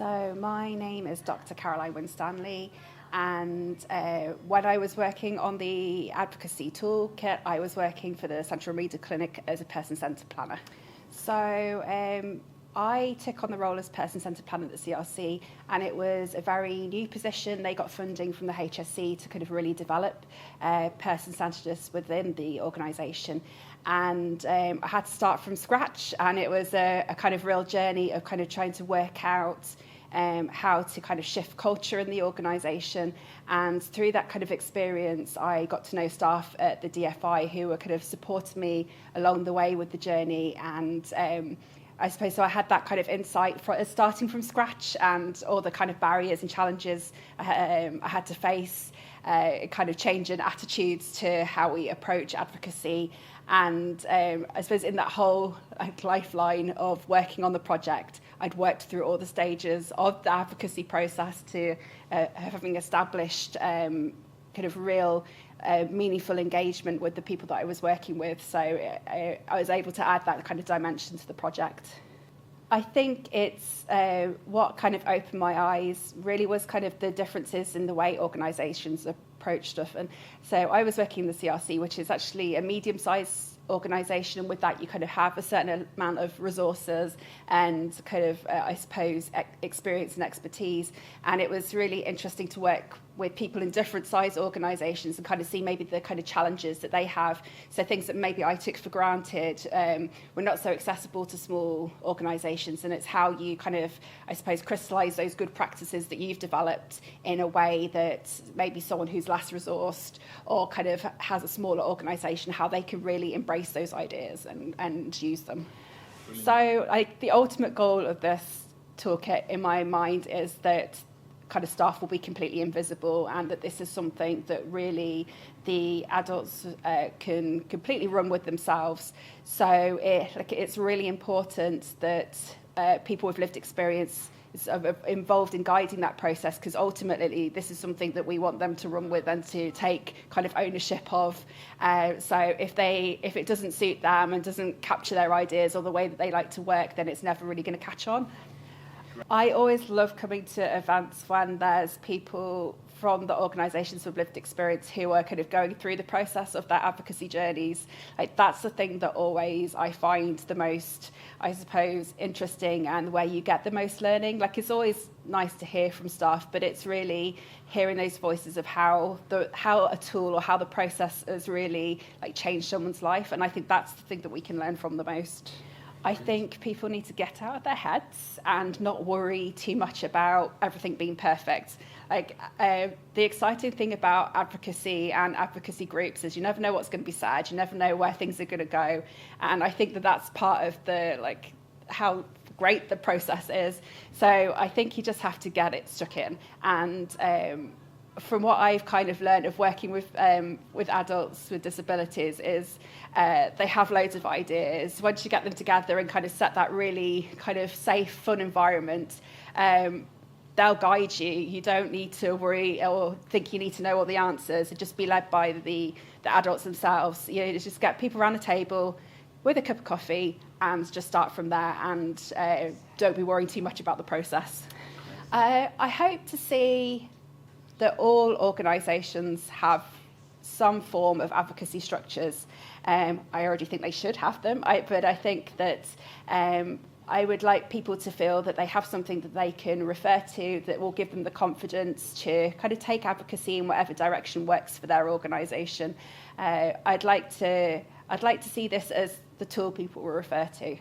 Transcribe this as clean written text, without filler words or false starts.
So my name is Dr. Caroline Winstanley, and when I was working on the Advocacy Toolkit, I was working for the Central Media Clinic as a person-centred planner. So I took on the role as person-centred planner at the CRC, and it was a very new position. They got funding from the HSC to kind of really develop person-centredness within the organisation. And I had to start from scratch, and it was a kind of real journey of kind of trying to work out how to kind of shift culture in the organisation. And through that kind of experience, I got to know staff at the DFI who were kind of supporting me along the way with the journey. And I suppose so I had that kind of insight starting from scratch, and all the kind of barriers and challenges I had to face, kind of changing attitudes to how we approach advocacy. And I suppose in that whole lifeline of working on the project, I'd worked through all the stages of the advocacy process to having established kind of real meaningful engagement with the people that I was working with. So I was able to add that kind of dimension to the project. I think it's what kind of opened my eyes really was kind of the differences in the way organisations approach stuff. And so I was working in the CRC, which is actually a medium-sized organisation, and with that you kind of have a certain amount of resources and kind of I suppose experience and expertise. And it was really interesting to work with people in different size organisations and kind of see maybe the kind of challenges that they have. So things that maybe I took for granted were not so accessible to small organisations, and it's how you kind of, I suppose, crystallise those good practices that you've developed in a way that maybe someone who's less resourced or kind of has a smaller organisation, how they can really embrace those ideas and use them. Brilliant. So the ultimate goal of this toolkit in my mind is that kind of staff will be completely invisible, and that this is something that really the adults can completely run with themselves. So it's really important that people with lived experience is involved in guiding that process, because ultimately this is something that we want them to run with and to take kind of ownership of. So if it doesn't suit them and doesn't capture their ideas or the way that they like to work, then it's never really going to catch on. I always love coming to events when there's people from the organisations with lived experience who are kind of going through the process of their advocacy journeys. Like, that's the thing that always I find the most, I suppose, interesting, and where you get the most learning. Like, it's always nice to hear from staff, but it's really hearing those voices of how a tool or how the process has really changed someone's life. And I think that's the thing that we can learn from the most. I think people need to get out of their heads and not worry too much about everything being perfect. The exciting thing about advocacy and advocacy groups is you never know what's going to be said, you never know where things are going to go. And I think that that's part of the how great the process is. So I think you just have to get it stuck in. And from what I've kind of learned of working with adults with disabilities is they have loads of ideas. Once you get them together and kind of set that really kind of safe, fun environment, they'll guide you. You don't need to worry or think you need to know all the answers. And just be led by the adults themselves. You know, just get people around a table with a cup of coffee and just start from there, and don't be worrying too much about the process. I hope to see that all organisations have some form of advocacy structures. I already think they should have them, but I think that I would like people to feel that they have something that they can refer to that will give them the confidence to kind of take advocacy in whatever direction works for their organisation. I'd like to see this as the tool people will refer to.